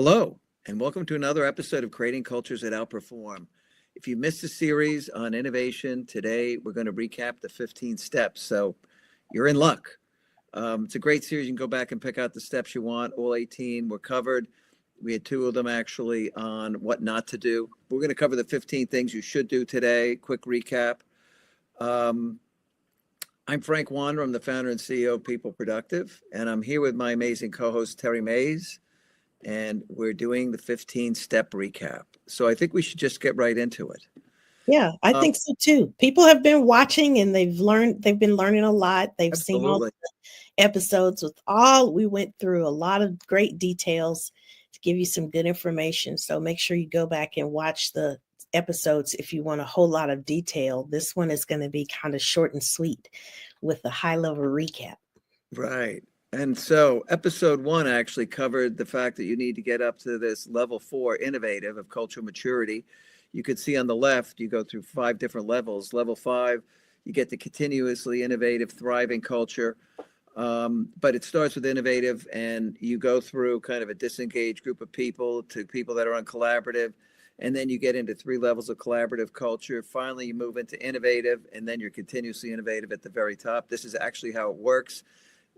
Hello, and welcome to another episode of Creating Cultures that Outperform. If you missed the series on innovation, today we're going to recap the 15 steps. So you're in luck. It's a great series. You can go back and pick out the steps you want. All 18 were covered. We had two of them actually on what not to do. We're going to cover the 15 things you should do today. Quick recap. Um, I'm Frank Wander. I'm the founder and CEO of People Productive, and I'm here with my amazing co-host, Terry Mays, and we're doing the 15-step recap. So I think we should just get right into it. Yeah, I Um, think so too. People have been watching and they've been learning a lot. They've seen all Absolutely. the episodes we went through a lot of great details to give you some good information. So make sure you go back and watch the episodes if you want a whole lot of detail. This one is going to be kind of short and sweet with a high level recap. Right. And so episode one actually covered the fact that you need to get up to this level 4 innovative of cultural maturity. You could see on the left, you go through 5 different levels. Level 5, you get the continuously innovative, thriving culture. But it starts with innovative, and you go through kind of a disengaged group of people to people that are uncollaborative. And then you get into 3 levels of collaborative culture. Finally, you move into innovative, and then you're continuously innovative at the very top. This is actually how it works.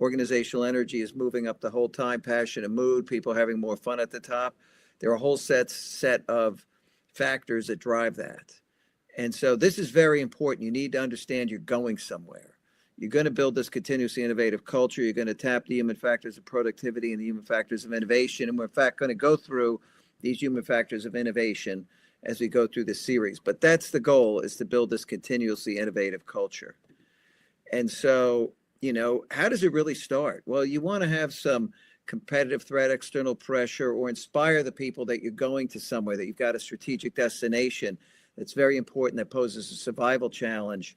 Organizational energy is moving up the whole time, passion and mood, people having more fun at the top. There are a whole set of factors that drive that. And so this is very important. You need to understand you're going somewhere. You're going to build this continuously innovative culture. You're going to tap the human factors of productivity and the human factors of innovation. And we're in fact going to go through these human factors of innovation as we go through this series. But that's the goal, is to build this continuously innovative culture. And so, how does it really start? Well, you want to have some competitive threat, external pressure, or inspire the people that you're going to somewhere, that you've got a strategic destination that's very important, that poses a survival challenge,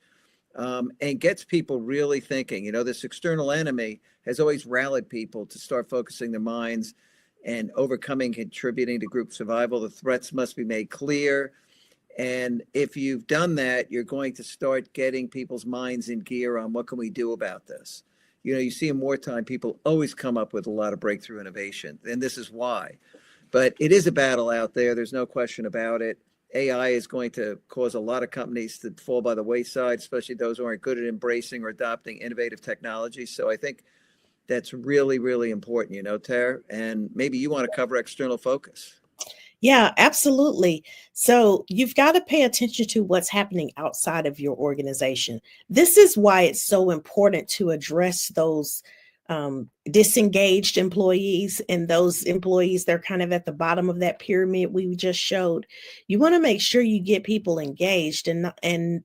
and gets people really thinking. This external enemy has always rallied people to start focusing their minds and overcoming, contributing to group survival. The threats must be made clear. And if you've done that, you're going to start getting people's minds in gear on what can we do about this. You see in wartime, people always come up with a lot of breakthrough innovation, and this is why. But it is a battle out there. There's no question about it. AI is going to cause a lot of companies to fall by the wayside, especially those who aren't good at embracing or adopting innovative technology. So I think that's really, really important, Tara. And maybe you want to cover external focus. Yeah, absolutely. So you've got to pay attention to what's happening outside of your organization. This is why it's so important to address those disengaged employees and those employees, they're kind of at the bottom of that pyramid we just showed. You want to make sure you get people engaged and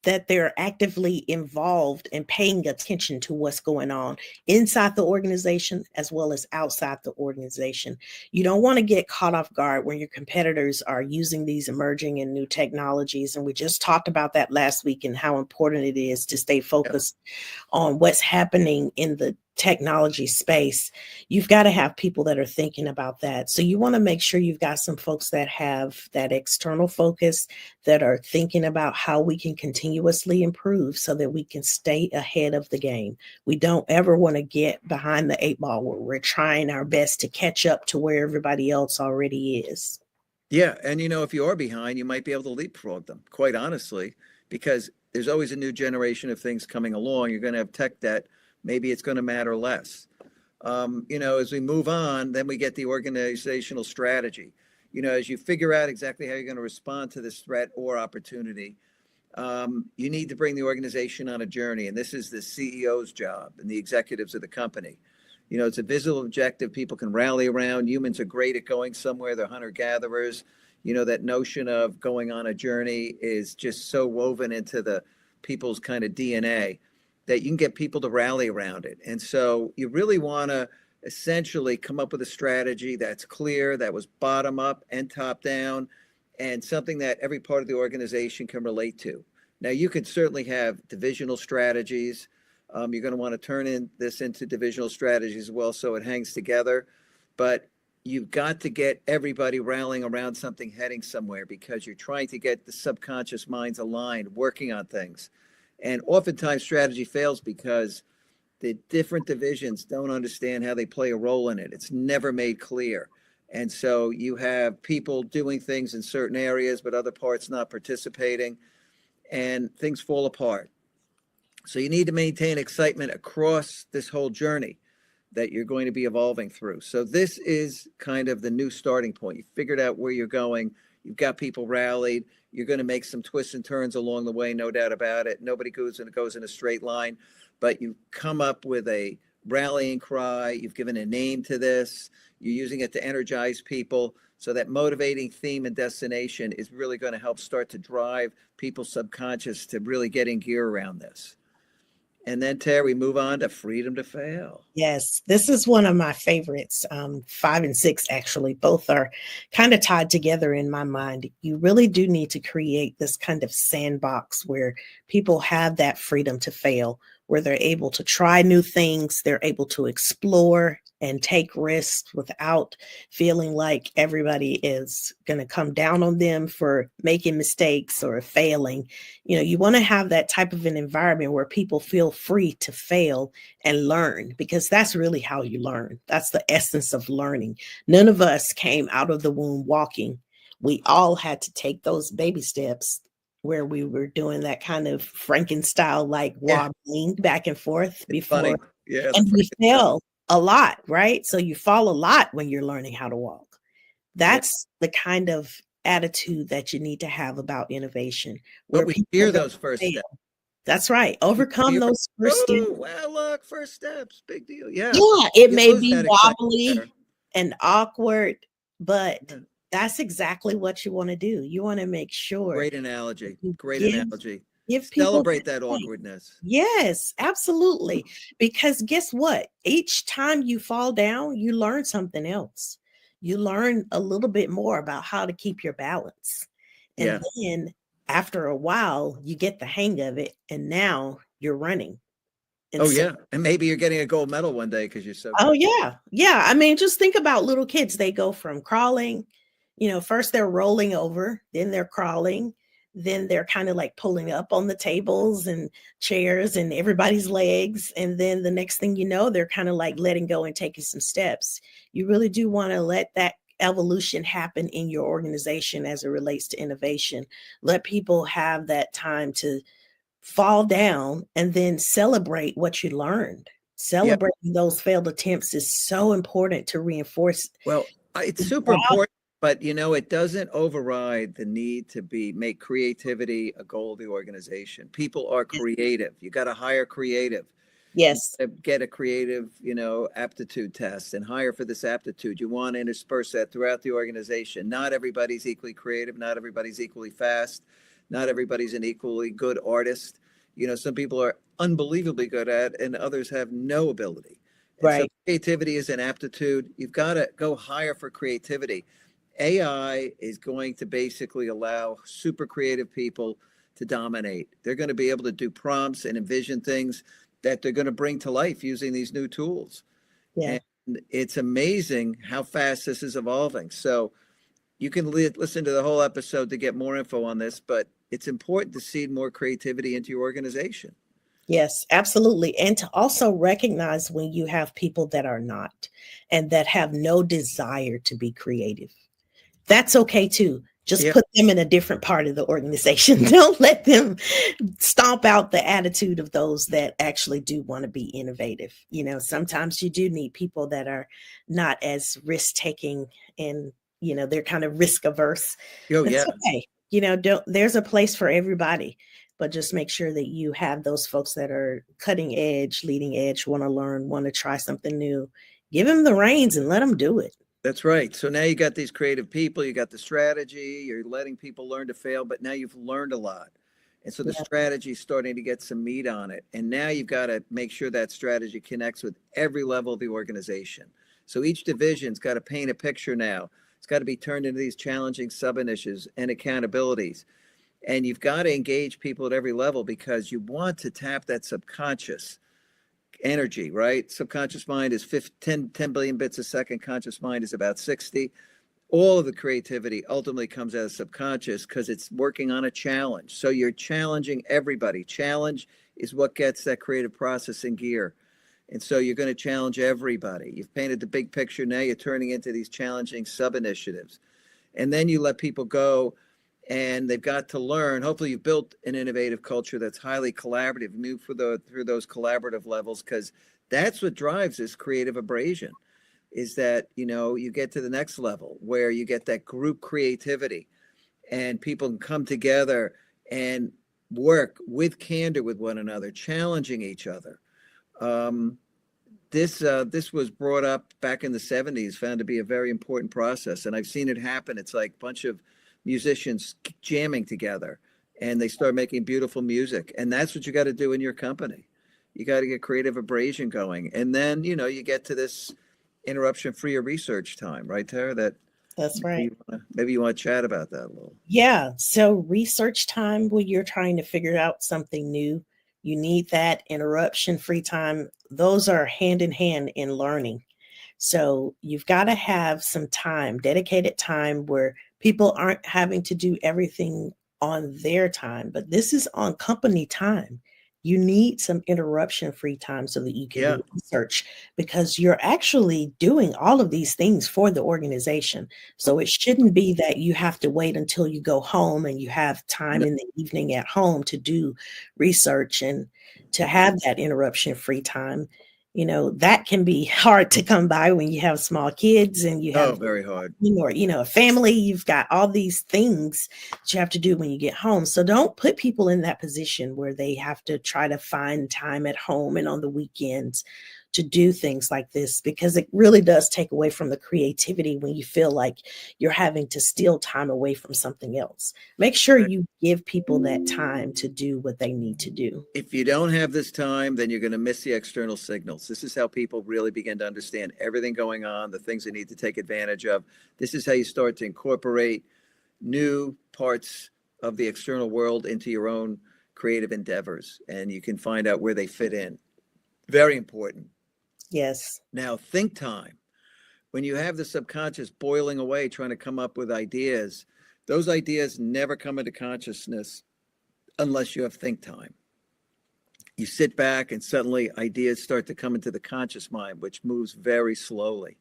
that they're actively involved and paying attention to what's going on inside the organization as well as outside the organization. You don't want to get caught off guard when your competitors are using these emerging and new technologies. And we just talked about that last week and how important it is to stay focused on what's happening in the technology space. You've got to have people that are thinking about that. So you want to make sure you've got some folks that have that external focus, that are thinking about how we can continuously improve so that we can stay ahead of the game. We don't ever want to get behind the 8 ball where we're trying our best to catch up to where everybody else already is. Yeah. And if you are behind, you might be able to leapfrog them, quite honestly, because there's always a new generation of things coming along. You're going to have tech that maybe it's going to matter less. As we move on, then we get the organizational strategy. As you figure out exactly how you're going to respond to this threat or opportunity, you need to bring the organization on a journey. And this is the CEO's job and the executives of the company. It's a visible objective people can rally around. Humans are great at going somewhere. They're hunter-gatherers. That notion of going on a journey is just so woven into the people's kind of DNA that you can get people to rally around it. And so you really want to essentially come up with a strategy that's clear, that was bottom up and top down, and something that every part of the organization can relate to. Now, you can certainly have divisional strategies. You're going to want to turn this into divisional strategies as well, so it hangs together. But you've got to get everybody rallying around something, heading somewhere, because you're trying to get the subconscious minds aligned, working on things. And oftentimes strategy fails because the different divisions don't understand how they play a role in it. It's never made clear. And so you have people doing things in certain areas, but other parts not participating, and things fall apart. So you need to maintain excitement across this whole journey that you're going to be evolving through. So this is kind of the new starting point. You figured out where you're going. You've got people rallied. You're going to make some twists and turns along the way, no doubt about it. Nobody goes in a straight line, but you come up with a rallying cry. You've given a name to this. You're using it to energize people. So that motivating theme and destination is really going to help start to drive people's subconscious to really get in gear around this. And then, Terry, move on to freedom to fail. Yes, this is one of my favorites. 5 and 6, actually, both are kind of tied together in my mind. You really do need to create this kind of sandbox where people have that freedom to fail, where they're able to try new things, they're able to explore and take risks without feeling like everybody is going to come down on them for making mistakes or failing. You want to have that type of an environment where people feel free to fail and learn, because that's really how you learn. That's the essence of learning. None of us came out of the womb walking. We all had to take those baby steps where we were doing that kind of Frankenstein like wobbling back and forth before. Funny. Yeah, and we fell a lot, right? So you fall a lot when you're learning how to walk. That's the kind of attitude that you need to have about innovation. But we fear those first steps. That's right. Overcome those first steps. Well, look, first steps, big deal. Yeah. Yeah, it may be wobbly and awkward, but that's exactly what you want to do. You want to make sure. Great analogy. Give people celebrate that awkwardness. Yes, absolutely. Because guess what? Each time you fall down, you learn something else. You learn a little bit more about how to keep your balance. And then after a while, you get the hang of it. And now you're running. And and maybe you're getting a gold medal one day because you're so good. Yeah. I mean, just think about little kids. They go from crawling, first they're rolling over, then they're crawling. Then they're kind of like pulling up on the tables and chairs and everybody's legs. And then the next thing you know, they're kind of like letting go and taking some steps. You really do want to let that evolution happen in your organization as it relates to innovation. Let people have that time to fall down and then celebrate what you learned. Celebrating those failed attempts is so important to reinforce. Well, it's super important. But, it doesn't override the need to make creativity a goal of the organization. People are creative. You got to hire creative. Yes. Get a creative, aptitude test and hire for this aptitude. You want to intersperse that throughout the organization. Not everybody's equally creative. Not everybody's equally fast. Not everybody's an equally good artist. Some people are unbelievably good at, and others have no ability. And so creativity is an aptitude. You've got to go hire for creativity. AI is going to basically allow super creative people to dominate. They're going to be able to do prompts and envision things that they're going to bring to life using these new tools. And it's amazing how fast this is evolving. So you can listen to the whole episode to get more info on this, but it's important to seed more creativity into your organization. Yes, absolutely. And to also recognize when you have people that are not and that have no desire to be creative. That's okay too. Just put them in a different part of the organization. Don't let them stomp out the attitude of those that actually do want to be innovative. Sometimes you do need people that are not as risk taking and, they're kind of risk averse. That's okay. There's a place for everybody, but just make sure that you have those folks that are cutting edge, leading edge, want to learn, want to try something new. Give them the reins and let them do it. That's right. So now you got these creative people, you got the strategy, you're letting people learn to fail, but now you've learned a lot. And so the strategy is starting to get some meat on it. And now you've got to make sure that strategy connects with every level of the organization. So each division's got to paint a picture now. It's got to be turned into these challenging sub-initiatives and accountabilities. And you've got to engage people at every level because you want to tap that subconscious energy, right? Subconscious mind is 10 billion bits a second. Conscious mind is about 60. All of the creativity ultimately comes out of subconscious because it's working on a challenge. So you're challenging everybody. Challenge is what gets that creative process in gear. And so you're going to challenge everybody. You've painted the big picture. Now you're turning into these challenging sub initiatives. And then you let people go and they've got to learn. Hopefully you've built an innovative culture that's highly collaborative. Move through those collaborative levels, because that's what drives this creative abrasion, is that, you get to the next level where you get that group creativity and people can come together and work with candor with one another, challenging each other. Um, this was brought up back in the 70s, found to be a very important process, and I've seen it happen. It's like a bunch of musicians jamming together, and they start making beautiful music, and that's what you got to do in your company. You got to get creative abrasion going, and then you get to this interruption free research time, right, Tara? That That's right. maybe you want to chat about that a little. Yeah. So research time when you're trying to figure out something new, you need that interruption free time. Those are hand in hand in learning. So you've got to have some time, dedicated time where people aren't having to do everything on their time, but this is on company time. You need some interruption free time so that you can Yeah. do research, because you're actually doing all of these things for the organization. So it shouldn't be that you have to wait until you go home and you have time No. in the evening at home to do research and to have that interruption free time. That can be hard to come by when you have small kids and you Oh, have, very hard. a family. You've got all these things that you have to do when you get home. So don't put people in that position where they have to try to find time at home and on the weekends to do things like this, because it really does take away from the creativity when you feel like you're having to steal time away from something else. Make sure Right. you give people that time to do what they need to do. If you don't have this time, then you're going to miss the external signals. This is how people really begin to understand everything going on, the things they need to take advantage of. This is how you start to incorporate new parts of the external world into your own creative endeavors, and you can find out where they fit in. Very important. Yes. Now, think time. When you have the subconscious boiling away, trying to come up with ideas, those ideas never come into consciousness unless you have think time. You sit back and suddenly ideas start to come into the conscious mind, which moves very slowly.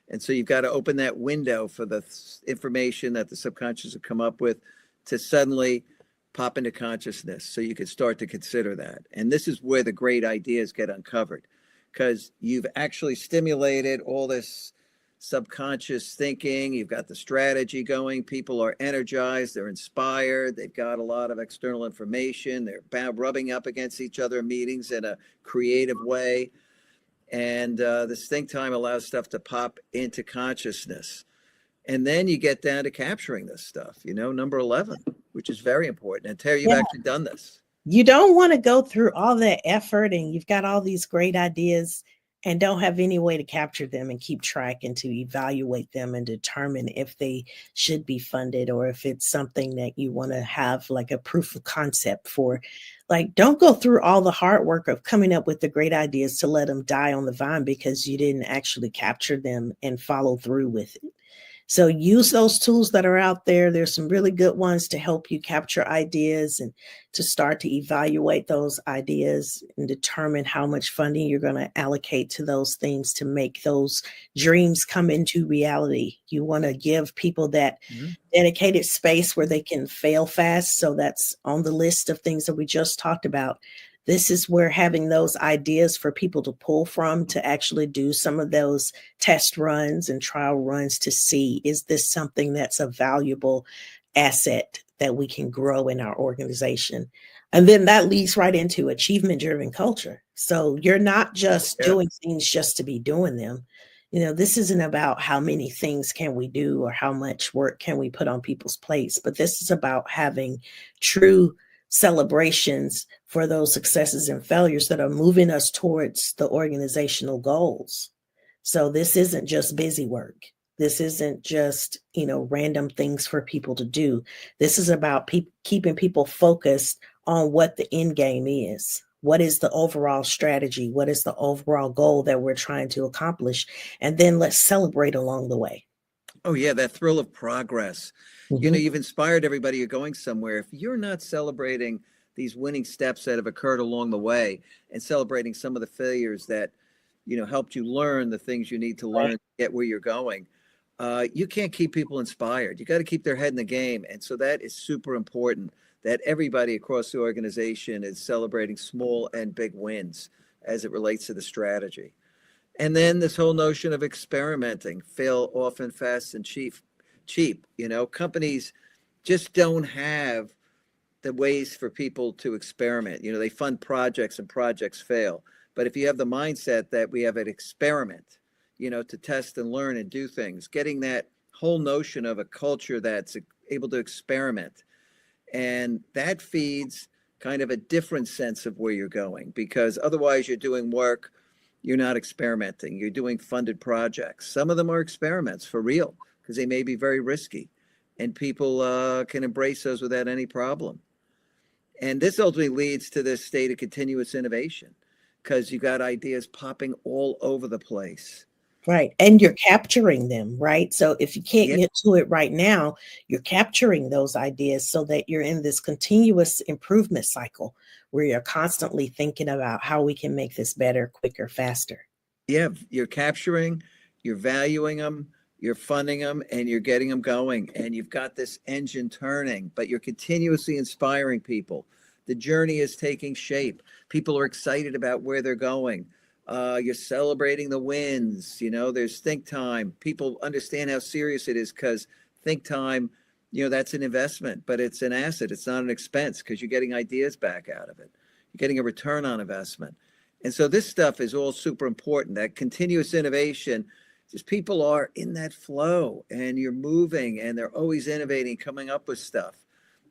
And so you've got to open that window for the information that the subconscious will come up with to suddenly pop into consciousness, so you can start to consider that. And this is where the great ideas get uncovered, because you've actually stimulated all this subconscious thinking. You've got the strategy going. People are energized. They're inspired. They've got a lot of external information. They're rubbing up against each other in meetings in a creative way. And this think time allows stuff to pop into consciousness. And then you get down to capturing this stuff, number 11, which is very important. And Terry, you've Yeah. actually done this. You don't want to go through all that effort and you've got all these great ideas and don't have any way to capture them and keep track and to evaluate them and determine if they should be funded or if it's something that you want to have like a proof of concept for. Like, don't go through all the hard work of coming up with the great ideas to let them die on the vine because you didn't actually capture them and follow through with it. So use those tools that are out there. There's some really good ones to help you capture ideas and to start to evaluate those ideas and determine how much funding you're going to allocate to those things to make those dreams come into reality. You want to give people that dedicated space where they can fail fast. So that's on the list of things that we just talked about. This is where having those ideas for people to pull from to actually do some of those test runs and trial runs to see, is this something that's a valuable asset that we can grow in our organization? And then that leads right into achievement-driven culture. So you're not just doing things just to be doing them. This isn't about how many things can we do or how much work can we put on people's plates, but this is about having true celebrations for those successes and failures that are moving us towards the organizational goals. So this isn't just busy work. This isn't just, random things for people to do. This is about keeping people focused on what the end game is. What is the overall strategy? What is the overall goal that we're trying to accomplish? And then let's celebrate along the way. Oh, yeah, that thrill of progress. You've inspired everybody. You're going somewhere. If you're not celebrating these winning steps that have occurred along the way and celebrating some of the failures that helped you learn the things you need to learn Right. to get where you're going. You can't keep people inspired. You got to keep their head in the game. And so that is super important that everybody across the organization is celebrating small and big wins as it relates to the strategy. And then this whole notion of experimenting, fail often, fast, and cheap. Companies just don't have the ways for people to experiment. They fund projects and projects fail. But if you have the mindset that we have an experiment, to test and learn and do things, getting that whole notion of a culture that's able to experiment, and that feeds kind of a different sense of where you're going, because otherwise you're doing work, you're not experimenting, you're doing funded projects. Some of them are experiments for real because they may be very risky, and people can embrace those without any problem. And this ultimately leads to this state of continuous innovation because you got ideas popping all over the place. Right. And you're capturing them, right? So if you can't Yeah, get to it right now, you're capturing those ideas so that you're in this continuous improvement cycle where you're constantly thinking about how we can make this better, quicker, faster. yeah, you're capturing, you're valuing them, you're funding them, and you're getting them going. And you've got this engine turning, but you're continuously inspiring people. The journey is taking shape. People are excited about where they're going. You're celebrating the wins. There's think time. People understand how serious it is because think time, that's an investment, but it's an asset. It's not an expense because you're getting ideas back out of it. You're getting a return on investment. And so this stuff is all super important. That continuous innovation, just people are in that flow and you're moving and they're always innovating, coming up with stuff.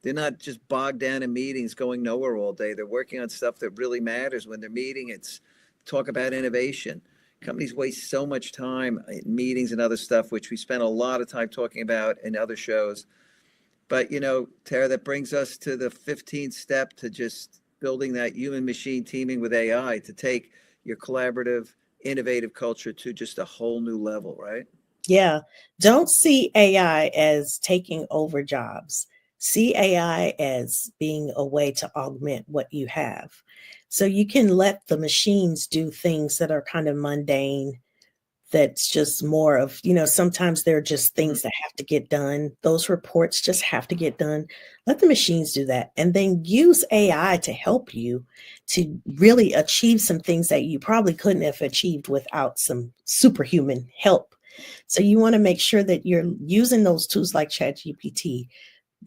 They're not just bogged down in meetings going nowhere all day. They're working on stuff that really matters. When they're meeting, it's talk about innovation. Companies waste so much time in meetings and other stuff, which we spend a lot of time talking about in other shows. But, Tara, that brings us to the 15th step to just building that human machine teaming with AI to take your collaborative, innovative culture to just a whole new level, right? Yeah. Don't see AI as taking over jobs. See AI as being a way to augment what you have. So you can let the machines do things that are kind of mundane, that's just more of, sometimes there are just Mhm. things that have to get done. Those reports just have to get done. Let the machines do that. And then use AI to help you to really achieve some things that you probably couldn't have achieved without some superhuman help. So you want to make sure that you're using those tools like ChatGPT,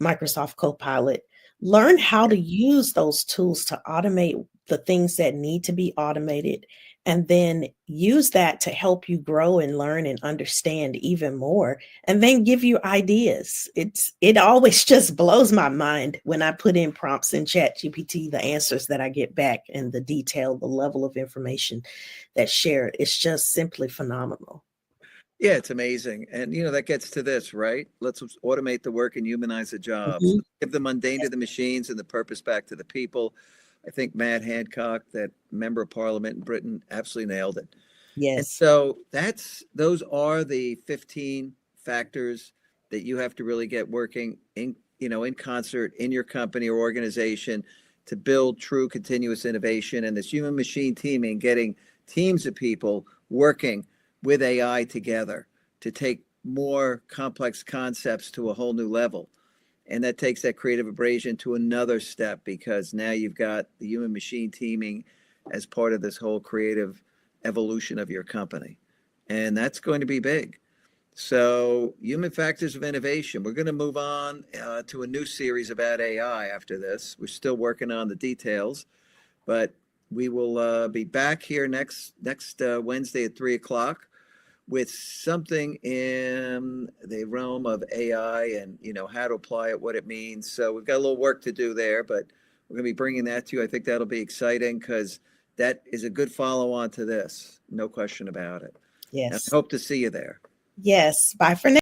Microsoft Copilot. Learn how Yeah. to use those tools to automate the things that need to be automated, and then use that to help you grow and learn and understand even more, and then give you ideas. It always just blows my mind when I put in prompts in ChatGPT, the answers that I get back and the detail, the level of information that's shared. It's just simply phenomenal. Yeah, it's amazing. And, that gets to this, right? Let's automate the work and humanize the jobs. Mhm. Give the mundane to Yes. the machines and the purpose back to the people. I think Matt Hancock, that member of parliament in Britain, absolutely nailed it. And Yes. so those are the 15 factors that you have to really get working in concert in your company or organization to build true continuous innovation and this human machine teaming, getting teams of people working with AI together to take more complex concepts to a whole new level. And that takes that creative abrasion to another step because now you've got the human machine teaming as part of this whole creative evolution of your company. And that's going to be big. So, human factors of innovation. We're going to move on to a new series about AI after this. We're still working on the details, but we will be back here next Wednesday at 3 o'clock with something in the realm of AI and how to apply it, what it means. So we've got a little work to do there, but we're going to be bringing that to you. I think that'll be exciting because that is a good follow on to this, no question about it. And I Yes. hope to see you there. Yes. Bye for now.